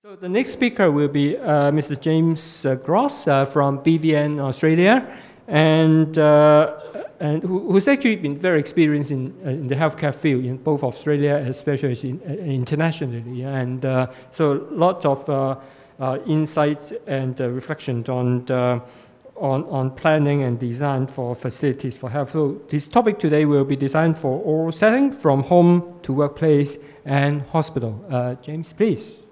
So the next speaker will be Mr. James Grose from BVN Australia, and who's actually been very experienced in the healthcare field in both Australia as well as internationally, and so lots of insights and reflections on planning and design for facilities for health. So this topic today will be designed for all settings, from home to workplace and hospital. James, please.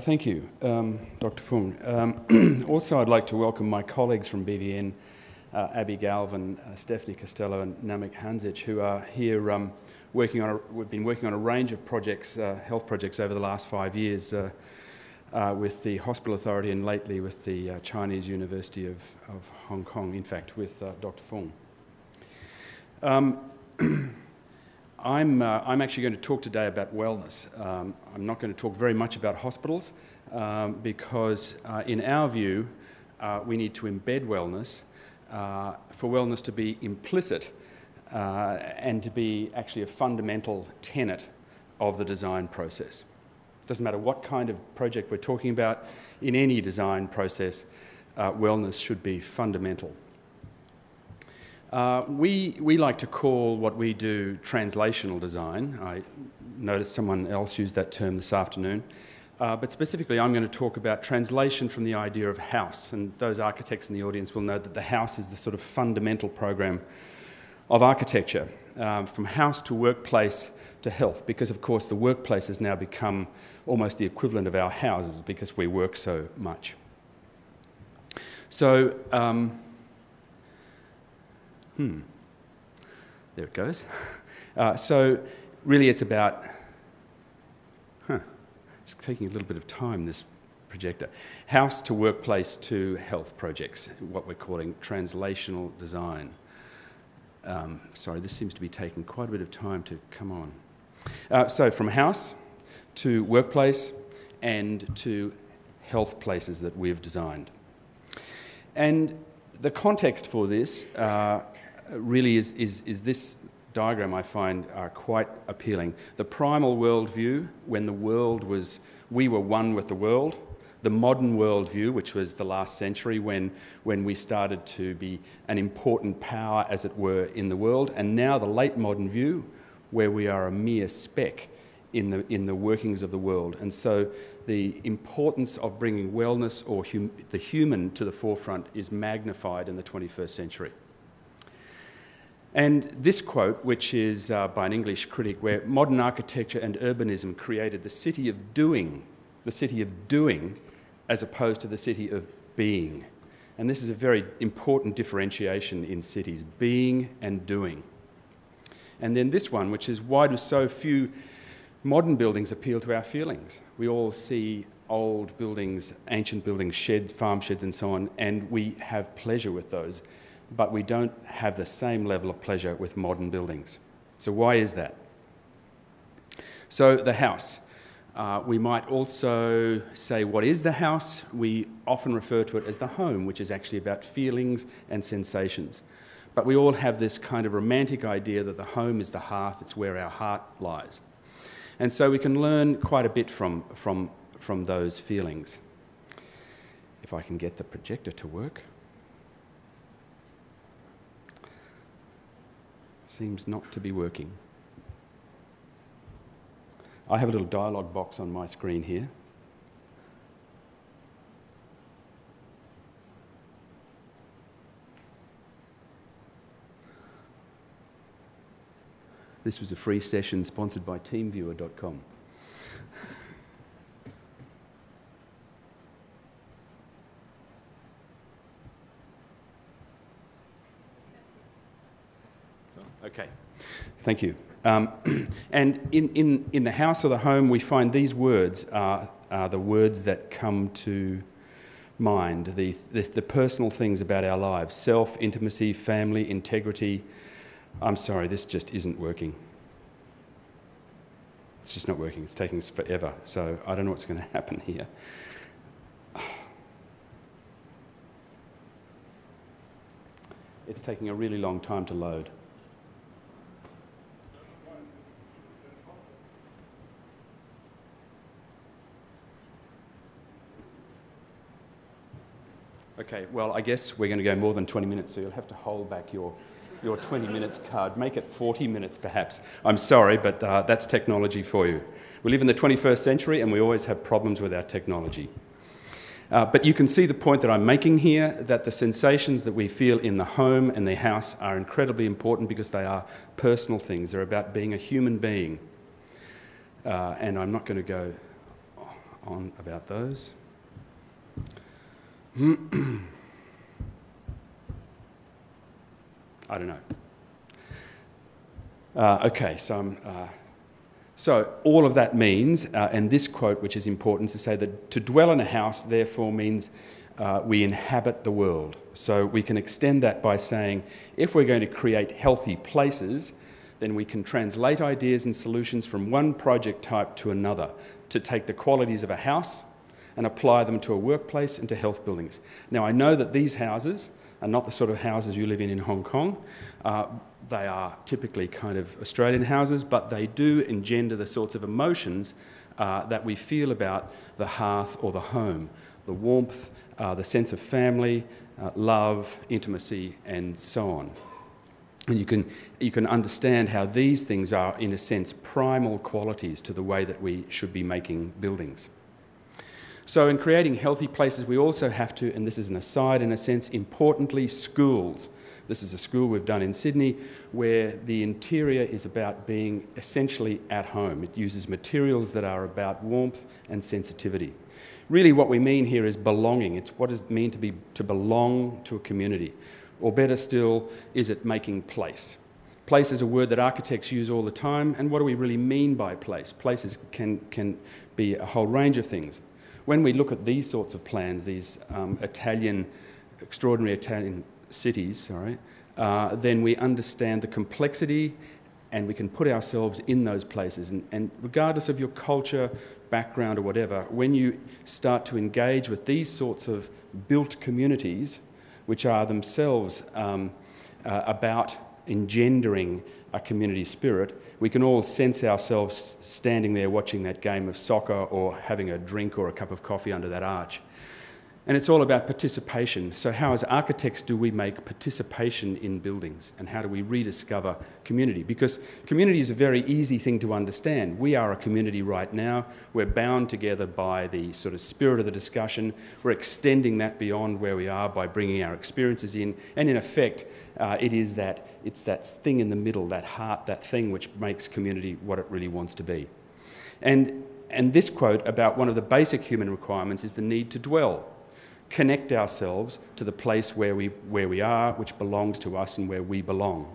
Thank you, Dr. Fung. Also, I'd like to welcome my colleagues from BVN, Abby Galvin, Stephanie Costello, and Namik Hanzic, who are here we've been working on a range of projects, health projects over the last 5 years with the Hospital Authority and lately with the Chinese University of Hong Kong, in fact, with Dr. Fung. I'm actually going to talk today about wellness. I'm not going to talk very much about hospitals because in our view we need to embed wellness for wellness to be implicit and to be actually a fundamental tenet of the design process. It doesn't matter what kind of project we're talking about, in any design process wellness should be fundamental. We like to call what we do translational design. I noticed someone else used that term this afternoon. But specifically, I'm going to talk about translation from the idea of house. And those architects in the audience will know that the house is the sort of fundamental program of architecture, from house to workplace to health, because of course the workplace has now become almost the equivalent of our houses because we work so much. So, there it goes. So really it's about, it's taking a little bit of time, this projector. House to workplace to health projects, what we're calling translational design. Sorry, this seems to be taking quite a bit of time to come on. So from house to workplace and to health places that we've designed. And the context for this really is this diagram I find quite appealing. The primal worldview, when we were one with the world. The modern worldview, which was the last century when we started to be an important power, as it were, in the world. And now the late modern view, where we are a mere speck in the workings of the world. And so the importance of bringing wellness or the human to the forefront is magnified in the 21st century. And this quote, which is by an English critic, where modern architecture and urbanism created the city of doing as opposed to the city of being. And this is a very important differentiation in cities, being and doing. And then this one, which is, why do so few modern buildings appeal to our feelings? We all see old buildings, ancient buildings, sheds, farm sheds and so on, and we have pleasure with those. But we don't have the same level of pleasure with modern buildings. So why is that? So the house. We might also say, what is the house? We often refer to it as the home, which is actually about feelings and sensations. But we all have this kind of romantic idea that the home is the hearth, it's where our heart lies. And so we can learn quite a bit from those feelings. If I can get the projector to work. Seems not to be working. I have a little dialogue box on my screen here. This was a free session sponsored by teamviewer.com. Okay, thank you. And in the house or the home, we find these words are the words that come to mind, the personal things about our lives: self, intimacy, family, integrity. I'm sorry, this just isn't working. It's just not working. It's taking us forever, so I don't know what's going to happen here. It's taking a really long time to load. Okay, well, I guess we're going to go more than 20 minutes, so you'll have to hold back your 20 minutes card. Make it 40 minutes, perhaps. I'm sorry, but that's technology for you. We live in the 21st century, and we always have problems with our technology. But you can see the point that I'm making here, that the sensations that we feel in the home and the house are incredibly important because they are personal things. They're about being a human being. And I'm not going to go on about those. I don't know. Okay, so all of that means, and this quote, which is important, to say that to dwell in a house, therefore, means we inhabit the world. So we can extend that by saying, if we're going to create healthy places, then we can translate ideas and solutions from one project type to another to take the qualities of a house and apply them to a workplace and to health buildings. Now, I know that these houses are not the sort of houses you live in Hong Kong. They are typically kind of Australian houses, but they do engender the sorts of emotions that we feel about the hearth or the home, the warmth, the sense of family, love, intimacy, and so on. And you can understand how these things are, in a sense, primal qualities to the way that we should be making buildings. So in creating healthy places, we also have to, and this is an aside in a sense, importantly, schools. This is a school we've done in Sydney where the interior is about being essentially at home. It uses materials that are about warmth and sensitivity. Really what we mean here is belonging. It's what does it mean to belong to a community? Or better still, is it making place? Place is a word that architects use all the time, and what do we really mean by place? Places can be a whole range of things. When we look at these sorts of plans, these extraordinary Italian cities, then we understand the complexity and we can put ourselves in those places. And regardless of your culture, background or whatever, when you start to engage with these sorts of built communities, which are themselves about engendering a community spirit, we can all sense ourselves standing there watching that game of soccer or having a drink or a cup of coffee under that arch. And it's all about participation. So how, as architects, do we make participation in buildings? And how do we rediscover community? Because community is a very easy thing to understand. We are a community right now. We're bound together by the sort of spirit of the discussion. We're extending that beyond where we are by bringing our experiences in. And in effect, it's that thing in the middle, that heart, that thing which makes community what it really wants to be. And this quote about one of the basic human requirements is the need to dwell. Connect ourselves to the place where we are, which belongs to us and where we belong.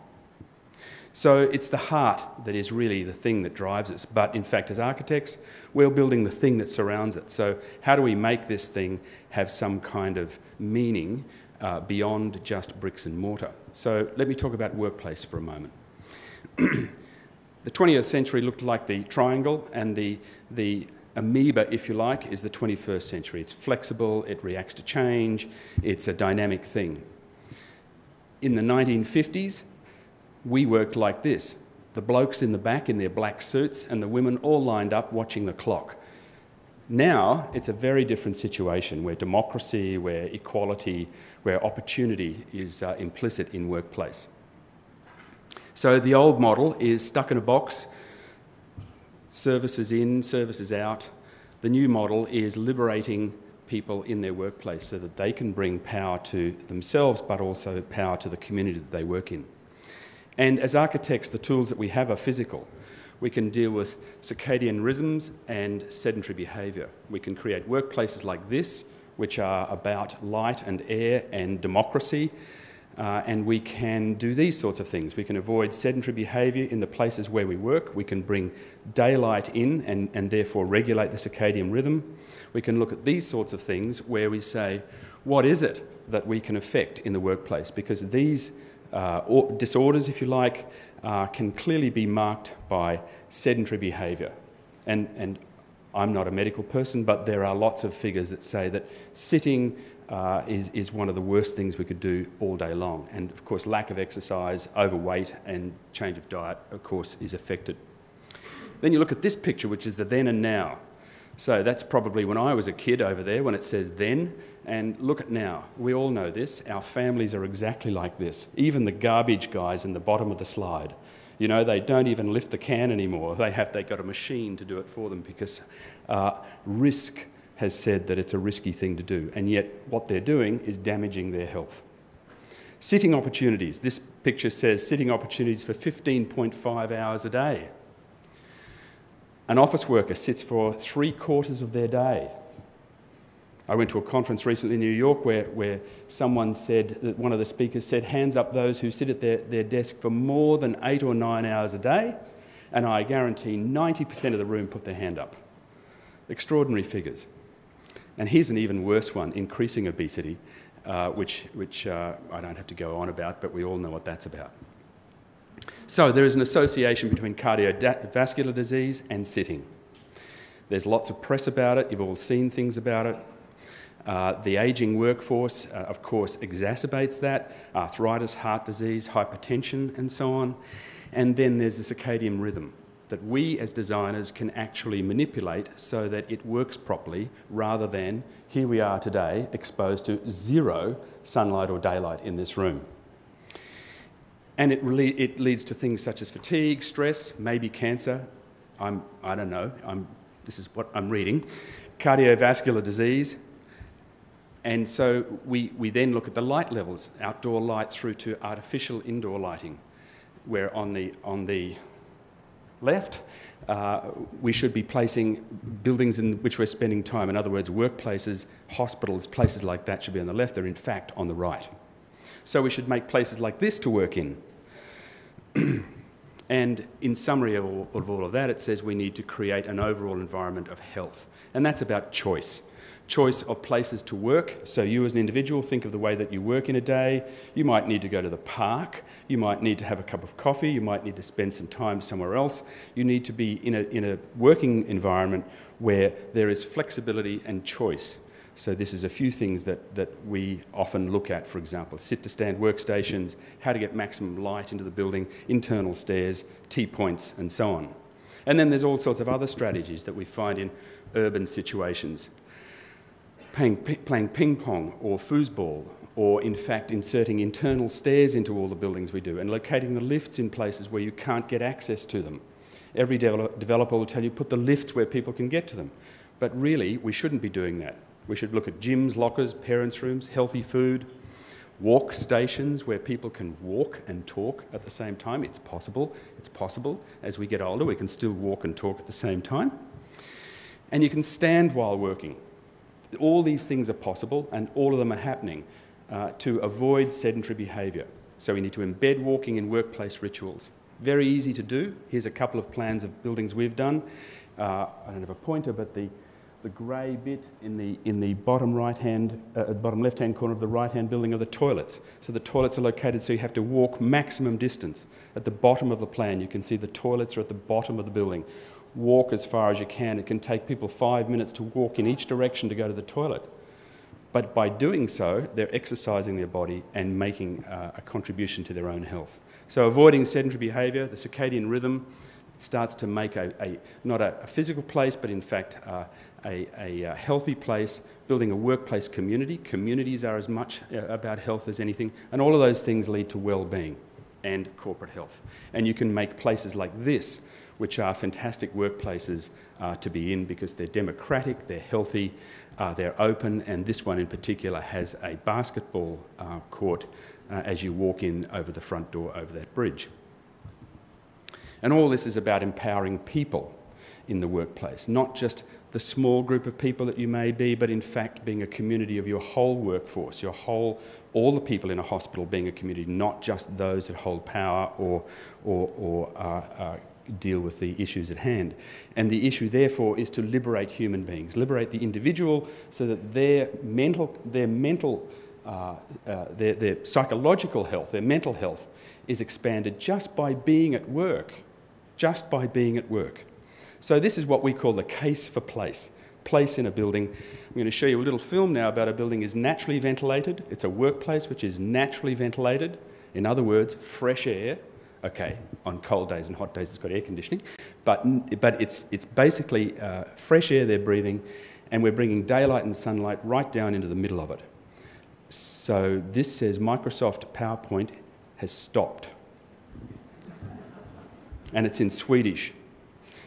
So it's the heart that is really the thing that drives us. But in fact, as architects, we're building the thing that surrounds it. So how do we make this thing have some kind of meaning beyond just bricks and mortar? So let me talk about workplace for a moment. The 20th century looked like the triangle, and the amoeba, if you like, is the 21st century. It's flexible, it reacts to change, it's a dynamic thing. In the 1950s, we worked like this. The blokes in the back in their black suits and the women all lined up watching the clock. Now, it's a very different situation where democracy, where equality, where opportunity is implicit in workplace. So the old model is stuck in a box, services in, services out. The new model is liberating people in their workplace so that they can bring power to themselves, but also power to the community that they work in. And as architects, the tools that we have are physical. We can deal with circadian rhythms and sedentary behaviour. We can create workplaces like this, which are about light and air and democracy, and we can do these sorts of things. We can avoid sedentary behaviour in the places where we work. We can bring daylight in and therefore regulate the circadian rhythm. We can look at these sorts of things where we say, what is it that we can affect in the workplace? Because these disorders, if you like, can clearly be marked by sedentary behaviour. And I'm not a medical person, but there are lots of figures that say that sitting is one of the worst things we could do all day long. And of course, lack of exercise, overweight, and change of diet, of course, is affected. Then you look at this picture, which is the then and now. So that's probably when I was a kid over there, when it says then, and look at now. We all know this. Our families are exactly like this. Even the garbage guys in the bottom of the slide. You know, they don't even lift the can anymore. They've got a machine to do it for them because risk has said that it's a risky thing to do, and yet what they're doing is damaging their health. Sitting opportunities. This picture says sitting opportunities for 15.5 hours a day. An office worker sits for 3/4 of their day. I went to a conference recently in New York where someone said, that one of the speakers said, hands up those who sit at their desk for more than 8 or 9 hours a day, and I guarantee 90% of the room put their hand up. Extraordinary figures. And here's an even worse one, increasing obesity, which I don't have to go on about, but we all know what that's about. So there is an association between cardiovascular disease and sitting. There's lots of press about it. You've all seen things about it. The ageing workforce, of course, exacerbates that. Arthritis, heart disease, hypertension, and so on. And then there's the circadian rhythm that we as designers can actually manipulate so that it works properly, rather than, here we are today, exposed to 0 sunlight or daylight in this room. And it leads to things such as fatigue, stress, maybe cancer. I don't know. This is what I'm reading. Cardiovascular disease. And so we then look at the light levels, outdoor light through to artificial indoor lighting, where on the left, we should be placing buildings in which we're spending time. In other words, workplaces, hospitals, places like that should be on the left. They're in fact on the right. So we should make places like this to work in. And in summary of all of that, it says we need to create an overall environment of health. And that's about choice. Choice of places to work. So you as an individual, think of the way that you work in a day. You might need to go to the park. You might need to have a cup of coffee. You might need to spend some time somewhere else. You need to be in a working environment where there is flexibility and choice. So this is a few things that we often look at, for example, sit-to-stand workstations, how to get maximum light into the building, internal stairs, T-points, and so on. And then there's all sorts of other strategies that we find in urban situations. Playing ping pong or foosball, or in fact inserting internal stairs into all the buildings we do, and locating the lifts in places where you can't get access to them. Every developer will tell you, put the lifts where people can get to them. But really, we shouldn't be doing that. We should look at gyms, lockers, parents' rooms, healthy food, walk stations where people can walk and talk at the same time. It's possible. It's possible. As we get older, we can still walk and talk at the same time. And you can stand while working. All these things are possible, and all of them are happening to avoid sedentary behaviour. So we need to embed walking in workplace rituals. Very easy to do. Here's a couple of plans of buildings we've done. I don't have a pointer, but the grey bit in the bottom bottom left-hand corner of the right-hand building are the toilets. So the toilets are located so you have to walk maximum distance. At the bottom of the plan, you can see the toilets are at the bottom of the building. Walk as far as you can. It can take people 5 minutes to walk in each direction to go to the toilet. But by doing so, they're exercising their body and making a contribution to their own health. So avoiding sedentary behaviour, the circadian rhythm, starts to make not a physical place, but in fact a healthy place, building a workplace community. Communities are as much about health as anything, and all of those things lead to well-being and corporate health. And you can make places like this, which are fantastic workplaces to be in because they're democratic, they're healthy, they're open, and this one in particular has a basketball court as you walk in over the front door over that bridge. And all this is about empowering people in the workplace, not just the small group of people that you may be, but in fact being a community of your whole workforce, all the people in a hospital being a community, not just those that hold power or deal with the issues at hand. And the issue, therefore, is to liberate human beings, liberate the individual so that their psychological health, their mental health is expanded just by being at work. Just by being at work. So this is what we call the case for place. Place in a building. I'm going to show you a little film now about a building is naturally ventilated. It's a workplace which is naturally ventilated. In other words, fresh air. Okay, on cold days and hot days it's got air conditioning, but it's basically fresh air they're breathing, and we're bringing daylight and sunlight right down into the middle of it. So this says Microsoft PowerPoint has stopped. And it's in Swedish.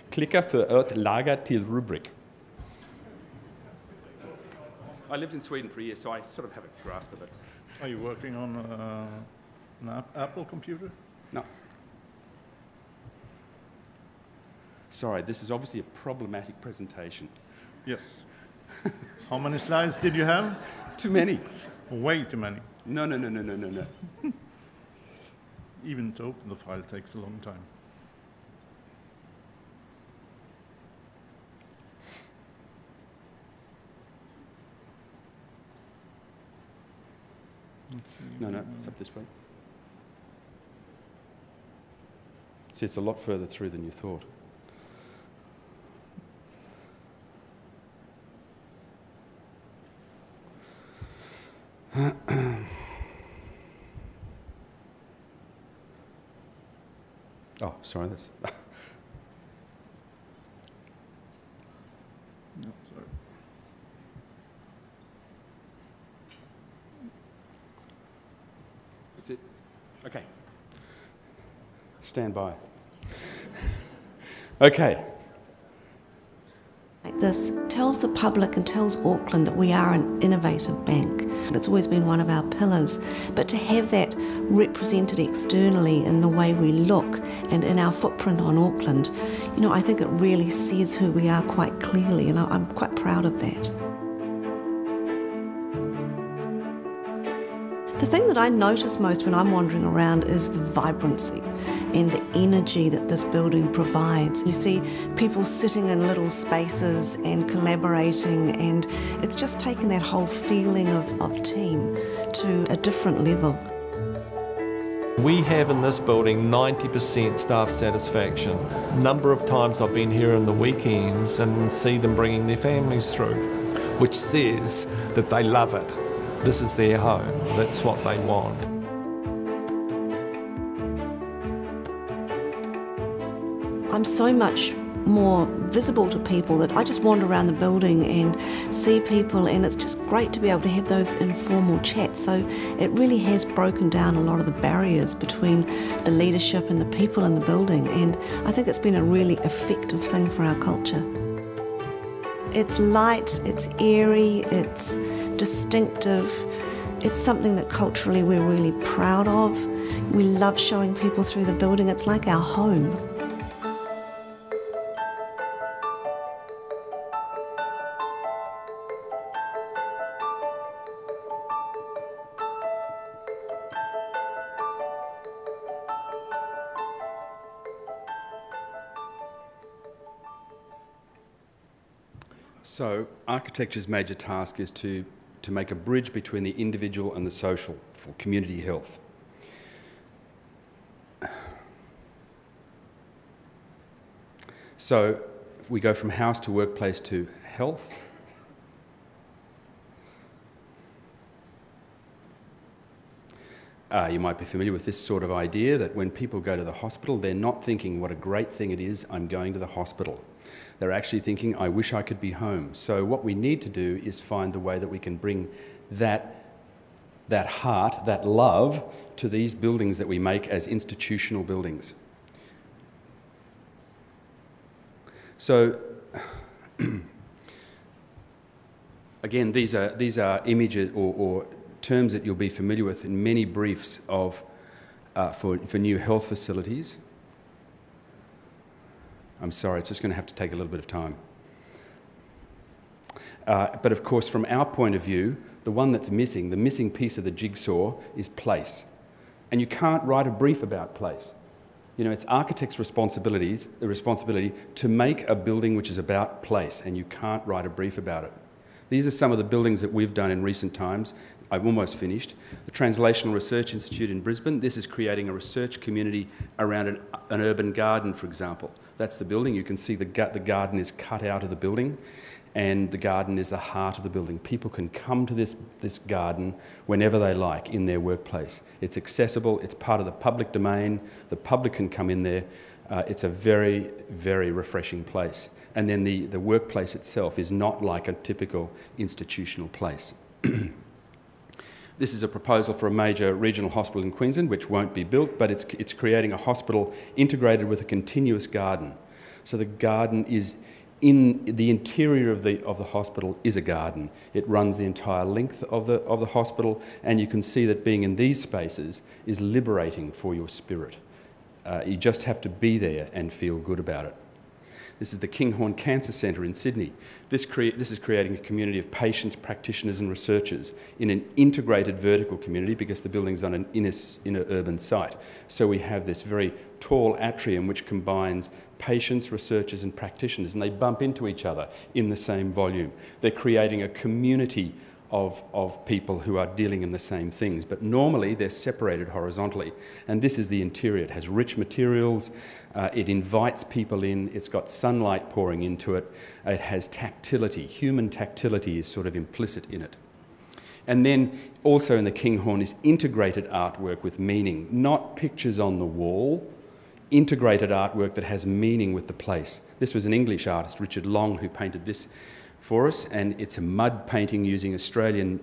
Klicka för att laga till rubrik. I lived in Sweden for a year, so I sort of have a grasp of it. Are you working on an Apple computer? No. Sorry, this is obviously a problematic presentation. Yes. How many slides did you have? Too many. Way too many. No. Even to open the file takes a long time. Let's see. No, it's up this way. See, it's a lot further through than you thought. Oh, sorry, that's... No, sorry. That's it? Okay. Stand by. Okay. This tells the public and tells Auckland that we are an innovative bank. It's always been one of our pillars, but to have that represented externally in the way we look and in our footprint on Auckland, you know, I think it really says who we are quite clearly, and I'm quite proud of that. The thing that I notice most when I'm wandering around is the vibrancy and the energy that this building provides. You see people sitting in little spaces and collaborating, and it's just taken that whole feeling of team to a different level. We have in this building 90% staff satisfaction. A number of times I've been here on the weekends and see them bringing their families through, which says that they love it. This is their home. That's what they want. I'm so much more visible to people that I just wander around the building and see people, and it's just great to be able to have those informal chats. So it really has broken down a lot of the barriers between the leadership and the people in the building, and I think it's been a really effective thing for our culture. It's light, it's airy, it's distinctive. It's something that culturally we're really proud of. We love showing people through the building. It's like our home. So architecture's major task is to make a bridge between the individual and the social for community health. So if we go from house to workplace to health. You might be familiar with this sort of idea that when people go to the hospital, they're not thinking what a great thing it is, I'm going to the hospital. They're actually thinking, I wish I could be home. So what we need to do is find the way that we can bring that heart, that love, to these buildings that we make as institutional buildings. So, again, these are images or terms that you'll be familiar with in many briefs of, for new health facilities. I'm sorry, it's just going to have to take a little bit of time. But of course, from our point of view, the one that's missing, the missing piece of the jigsaw is place. And you can't write a brief about place. You know, it's architects' responsibility to make a building which is about place, and you can't write a brief about it. These are some of the buildings that we've done in recent times. I've almost finished. The Translational Research Institute in Brisbane. This is creating a research community around an urban garden, for example. That's the building. You can see the garden is cut out of the building, and the garden is the heart of the building. People can come to this garden whenever they like in their workplace. It's accessible, it's part of the public domain, the public can come in there. It's a very, very refreshing place. And then the workplace itself is not like a typical institutional place. This is a proposal for a major regional hospital in Queensland, which won't be built, but it's creating a hospital integrated with a continuous garden. So the garden is in the interior of the hospital is a garden. It runs the entire length of the hospital, and you can see that being in these spaces is liberating for your spirit. You just have to be there and feel good about it. This is the Kinghorn Cancer Centre in Sydney. This is creating a community of patients, practitioners and researchers in an integrated vertical community because the building's on an inner urban site. So we have this very tall atrium which combines patients, researchers and practitioners, and they bump into each other in the same volume. They're creating a community of people who are dealing in the same things, but normally they're separated horizontally. And this is the interior. It has rich materials, it invites people in, it's got sunlight pouring into it, it has tactility. Human tactility is sort of implicit in it. And then also in the Kinghorn is integrated artwork with meaning, not pictures on the wall, integrated artwork that has meaning with the place. This was an English artist, Richard Long, who painted this for us, and it's a mud painting using Australian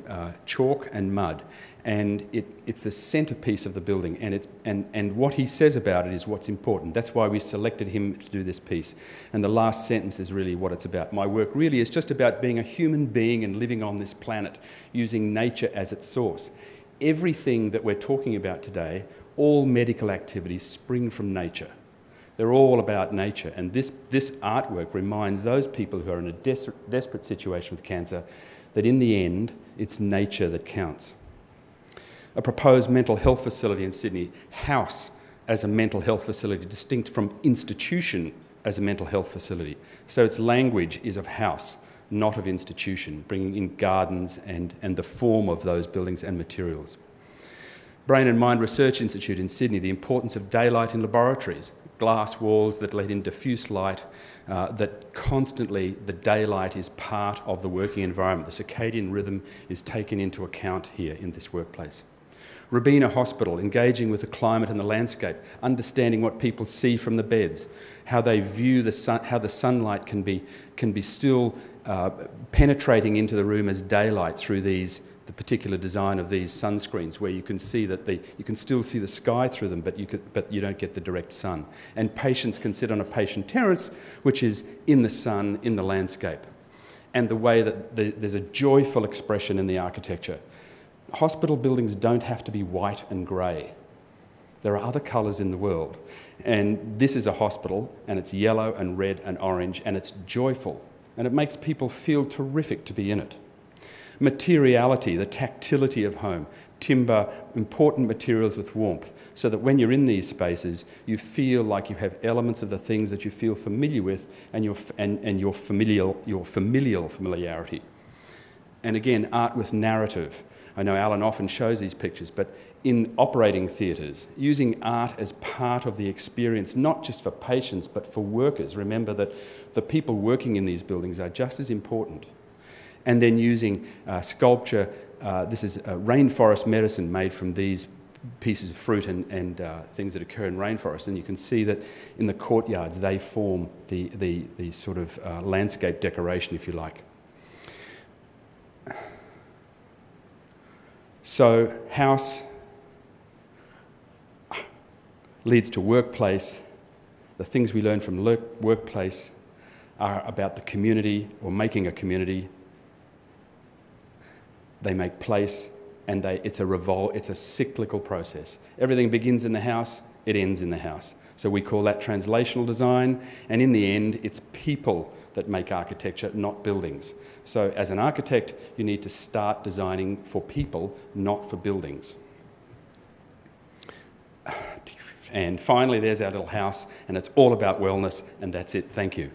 chalk and mud, and it's the centrepiece of the building, and what he says about it is what's important. That's why we selected him to do this piece, and the last sentence is really what it's about. My work really is just about being a human being and living on this planet, using nature as its source. Everything that we're talking about today, all medical activities spring from nature. They're all about nature, and this artwork reminds those people who are in a desperate situation with cancer that in the end, it's nature that counts. A proposed mental health facility in Sydney, house as a mental health facility, distinct from institution as a mental health facility. So its language is of house, not of institution, bringing in gardens and the form of those buildings and materials. Brain and Mind Research Institute in Sydney, the importance of daylight in laboratories, glass walls that let in diffuse light, that constantly the daylight is part of the working environment. The circadian rhythm is taken into account here in this workplace. Robina Hospital, engaging with the climate and the landscape, understanding what people see from the beds, how they view the sun, how the sunlight can be still penetrating into the room as daylight through the particular design of these sunscreens, where you can see that you can still see the sky through them, but you don't get the direct sun. And patients can sit on a patient terrace, which is in the sun, in the landscape. And the way that there's a joyful expression in the architecture. Hospital buildings don't have to be white and grey. There are other colours in the world. And this is a hospital, and it's yellow and red and orange, and it's joyful. And it makes people feel terrific to be in it. Materiality, the tactility of home, timber, important materials with warmth, so that when you're in these spaces, you feel like you have elements of the things that you feel familiar with and your familial familiarity. And again, art with narrative. I know Alan often shows these pictures, but in operating theatres, using art as part of the experience, not just for patients, but for workers. Remember that the people working in these buildings are just as important. And then using sculpture, this is rainforest medicine made from these pieces of fruit and things that occur in rainforests. And you can see that in the courtyards, they form the sort of landscape decoration, if you like. So house leads to workplace. The things we learn from workplace are about the community or making a community. They make place, and it's a cyclical process. Everything begins in the house, it ends in the house. So we call that translational design, and in the end, it's people that make architecture, not buildings. So as an architect, you need to start designing for people, not for buildings. And finally, there's our little house, and it's all about wellness, and that's it. Thank you.